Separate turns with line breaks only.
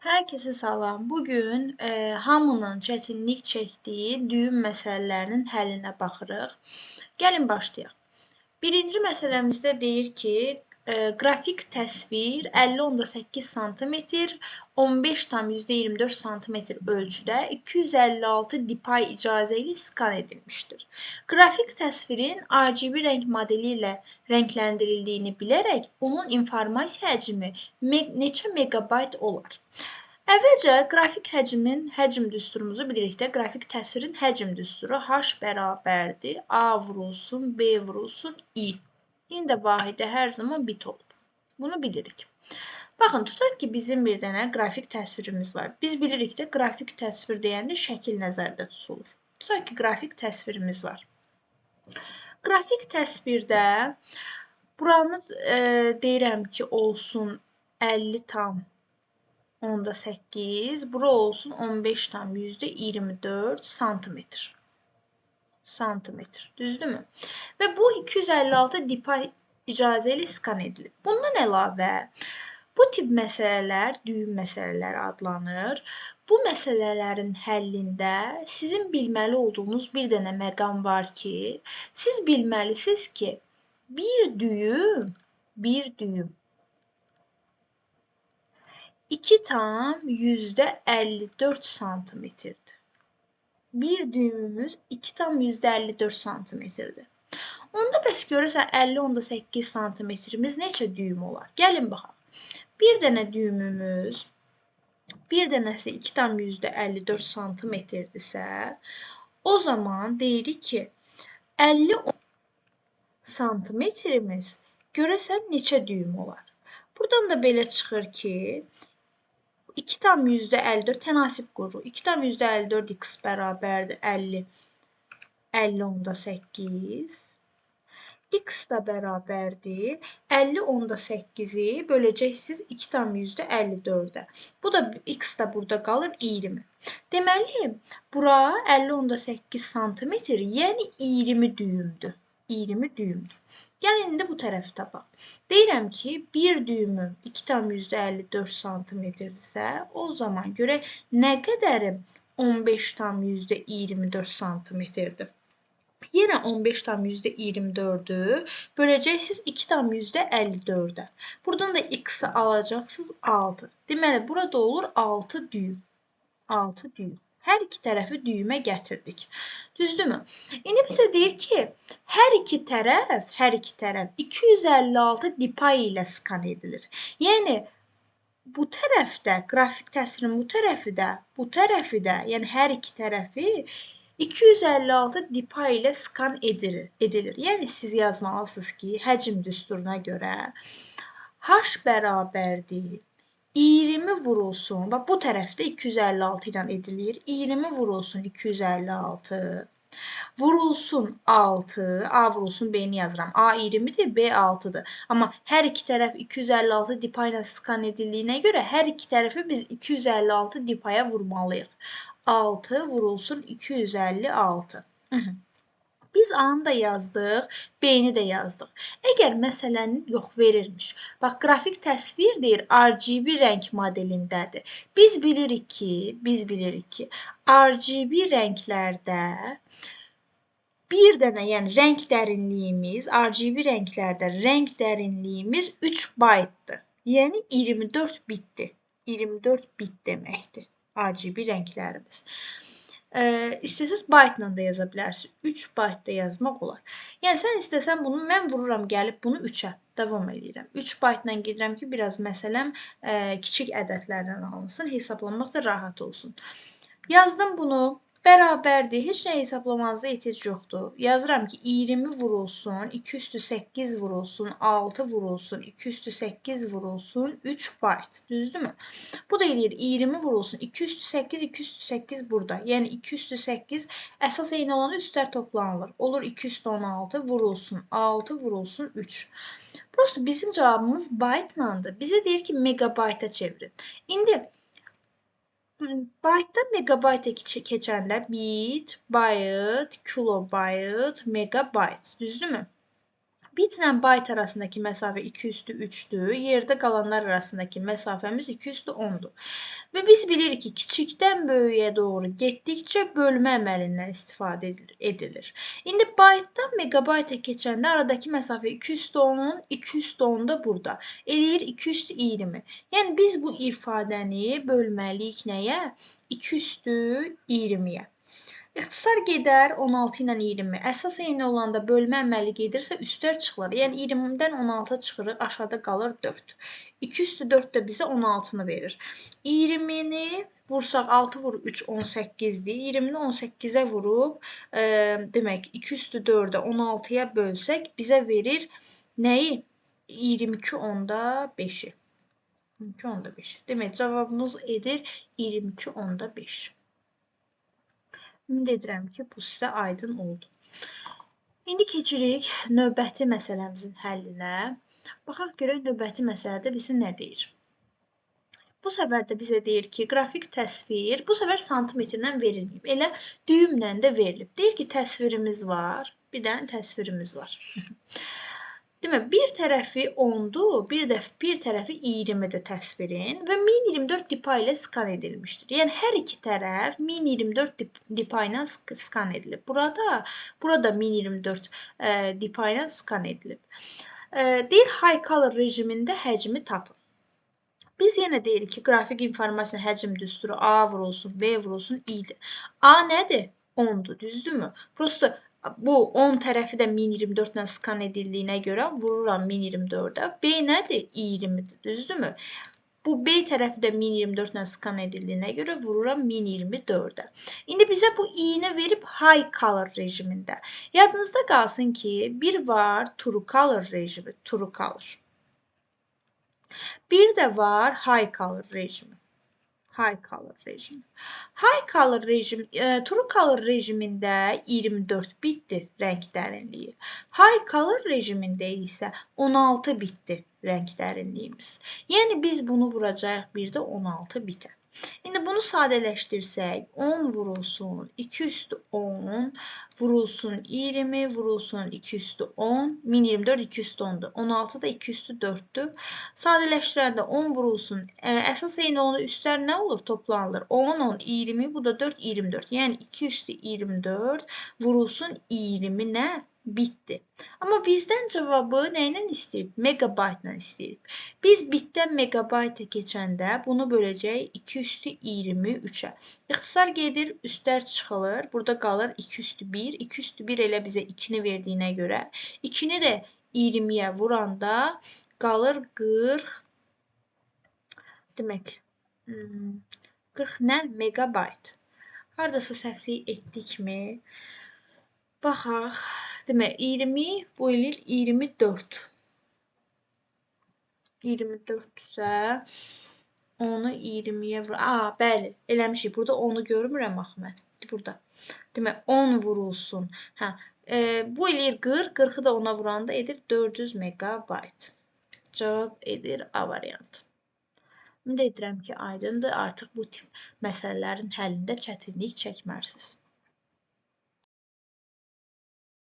Herkese salam. Bugün hamının çətinlik çəkdiyi düyüm məsələlərinin həllinə baxırıq. Gəlin başlayaq. Birinci məsələmizdə deyir ki, qrafik təsvir 50.8 sm, 15,24 sm ölçüdə 256 dpi icazə ilə skan edilmişdir. Qrafik təsvirin RGB rəng modeli ilə rəngləndirildiyini bilərək, onun informasiya həcmi neçə megabayt olar? Əvvəlcə qrafik həcm düsturumuzu bilirik də, qrafik təsvirin həcm düsturu H bərabərdir A vurulsun, B vurulsun, I. İndi də vahidə hər zaman bit olub. Bunu bilirik. Baxın, tutaq ki, bizim bir dənə qrafik təsvirimiz var. Biz bilirik də, qrafik təsvir deyəndə şəkil nəzərdə tutulur. Tutaq ki, qrafik təsvirimiz var. Qrafik təsvirdə buranı deyirəm ki, olsun 50,8, bura olsun 15,24 santimetr. Düzdürmü? Və bu 256 dpi icazə ilə skan edilir. Bundan əlavə, bu tip məsələlər düyüm məsələləri adlanır. Bu məsələlərin həllində sizin bilməli olduğunuz bir dənə məqam var ki, siz bilməlisiniz ki, bir düyüm 2,54 santimetrdir. Bir düyümümüz 2,54 santimetrdir. Onda bəs görəsən 50,8 santimetrimiz neçə düyüm olar? Gəlin baxaq. Bir dənə düyümümüz, bir dənəsi 2,54 santimetrdirsə, o zaman deyirik ki, 50 santimetrimiz görəsən neçə düyüm olar? Buradan da belə çıxır ki, 2,54 tənasib qururuq. 2,54 x bərabərdir 50,8. X da bərabərdir 50,8-i böləcəksiniz 2,54-ə. Bu da x da burada qalır 20. Deməli, bura 50,8 santimetr, yəni 20 düyümdür. 20 düyümdür. Gəlin indi bu tərəfi tapaq. Deyirəm ki, bir düyümüm 2,54 santimetrdirsə, o zaman görək nə qədərim 15,24 santimetrdir. Yenə 15,24-ü böləcəksiniz 2,54-ə. Buradan da x-i alacaqsınız 6. Deməli, burada olur 6 düyüm. 6 düyüm. Hər iki tərəfi düyümə gətirdik. Düzdürmü? İndi bizə deyir ki, hər iki tərəf 256 dpi ilə skan edilir. Yəni, bu tərəfdə, qrafik təsvirin bu tərəfi də, yəni hər iki tərəfi 256 dpi ilə skan edilir. Yəni, siz yazmalısınız ki, həcm düsturuna görə H bərabərdir 20 vurulsun, bax bu tərəfdə 256 ilə edilir, 20 vurulsun 256, vurulsun 6, A vurulsun B-ni yazıram, A 20-dir, B 6-dır. Amma hər iki tərəf 256 dpi ilə skan edildiyinə görə hər iki tərəfi biz 256 dpiyə vurmalıyıq. 6 vurulsun 256. Biz A-nı da yazdıq, B-ni də yazdıq. Əgər məsələni verirmiş. Bax, qrafik təsvir deyir, RGB rəng modelindədir. Biz bilirik ki, RGB rənglərdə bir dənə, yəni rəng dərinliyimiz, RGB rənglərdə rəng dərinliyimiz 3 baytdır. Yəni 24 bitdir. 24 bit deməkdir RGB rənglərimiz. İstəsəz baytla da yaza bilərsiniz. 3 bayt da yazmaq olar. Yəni, sən istəsən bunu, mən vururam gəlib bunu 3-ə. Davam edirəm. 3 baytla gedirəm ki, biraz məsələm kiçik ədədlərdən alınsın, hesablamaq da rahat olsun. Yazdım bunu, bərabərdir, heç nə hesablamanıza ehtiyac yoxdur. Yazıram ki, 20 vurulsun, 2 üstü 8 vurulsun, 6 vurulsun, 2 üstü 8 vurulsun, 3 bayt. Düzdürmü? Bu da eləyir 20 vurulsun, 2 üstü 8, 2 üstü 8 burada. Yəni 2 üstü 8 əsas eyni olanda üstlər toplanılır. Olur 2 üstü 16 vurulsun, 6 vurulsun, 3. Prosto bizim cavabımız baytlandır. Bizə deyir ki, megabayta çevirin. İndi baytdan megabayta keçəndə bit, bayt, kilobayt, megabayt. Düzdürmü? Bitlə byte arasındakı məsafə 2/3-dür. Yerdə qalanlar arasındakı məsafəmiz 2/10-dur. Və biz bilirik ki, kiçikdən böyüyə doğru getdikcə bölmə əməlindən istifadə edilir. İndi byte-dan megabyte-a keçəndə aradakı məsafə 2/10, 2/10 da burada. Eləyir 2/20. Yəni biz bu ifadəni bölməliyik nəyə? 2/20-yə. İxtisar gedər 16 ilə 20. Əsas eyni olanda bölmə əməli gedirsə üstlər çıxılır. Yəni 20-dən 16 çıxırıq, aşağıda qalır 4. 2/4 də bizə 16-nı verir. 20-ni vursaq 6 vur 3 18-dir. 20-ni 18-ə vurub, demək 2/4-ə 16-ya bölsək bizə verir nəyi? 22/5-i. 22/5. Demək cavabımız edir 22/5. Ümid edirəm ki, bu sizə aydın oldu. İndi keçirik növbəti məsələmizin həllinə. Baxaq görək növbəti məsələdə bizə nə deyir. Bu səfər də bizə deyir ki, qrafik təsvir, bu səfər santimetrlə verilməyib. Elə düyümlə də verilib. Deyir ki, təsvirimiz var, bir dənə təsvirimiz var. Demək, bir tərəfi 10-dur, bir tərəfi 20-dir təsvirin və 1024 dipa ilə skan edilmişdir. Yəni, hər iki tərəf 1024 dipa ilə skan edilib. Burada 1024 dipa ilə skan edilib. Deyir, high color rejimində həcmi tapın. Biz yenə deyirik ki, qrafik informasiya həcm düsturu A vurulsun, B vurulsun, i-dir. A nədir? 10-dur, düzdürmü? Prosta bu 10 tərəfi də 1024 ilə skan edildiyinə görə vururam 1024-ə. B nədir? 20-dir, düzdürmü? Bu B tərəfi də 1024 ilə skan edildiyinə görə vururam 1024-ə. İndi bizə bu i-ni verib high color rejimində. Yadınızda qalsın ki, bir var true color rejimi, true color. Bir də var high color rejimi. High color rejimi. High color rejim, true color rejimində 24 bitdir rəng dərinliyi. High color rejimində isə 16 bitdir rəng dərinliyimiz. Yəni biz bunu vuracağıq bir də 16 bitə. İndi bunu sadələşdirsək, 10 vurulsun 2/10 vurulsun 20 vurulsun 2/10, 1024 2/10-dur. 16 da 2/4-dür. Sadələşdirəndə 10 vurulsun, əsas eyni olanda üstlər nə olur? Toplanılır. 10, 10, 20, bu da 4, 24. Yəni 2/24 vurulsun 20 nə? Bitdir. Amma bizdən cavabı nə ilə istəyib? Megabaytla istəyib. Biz bitdən megabayta keçəndə bunu böləcəyik 2/23-ə. İxtisar gedir, üstlər çıxılır. Burada qalır 2/1. 2/1 elə bizə 2-ni verdiyinə görə 2-ni də 20-yə vuranda qalır 40. Demək, 40 nə? Megabayt. Haradasa səhvlik etdikmi? Baxaq. Demək, 20 bu eləyir 24. 24-dürsə, onu 20-yə vur. Bəli, eləmişik. Burada 10-u görmürəm axı mən. Burada. Demək, 10 vurulsun. Bu eləyir 40. 40-ı da ona vuranda edir 400 megabayt. Cavab edir A variantı. Ümid edirəm ki, aydındır. Artıq bu tip məsələlərin həllində çətinlik çəkmərsiniz.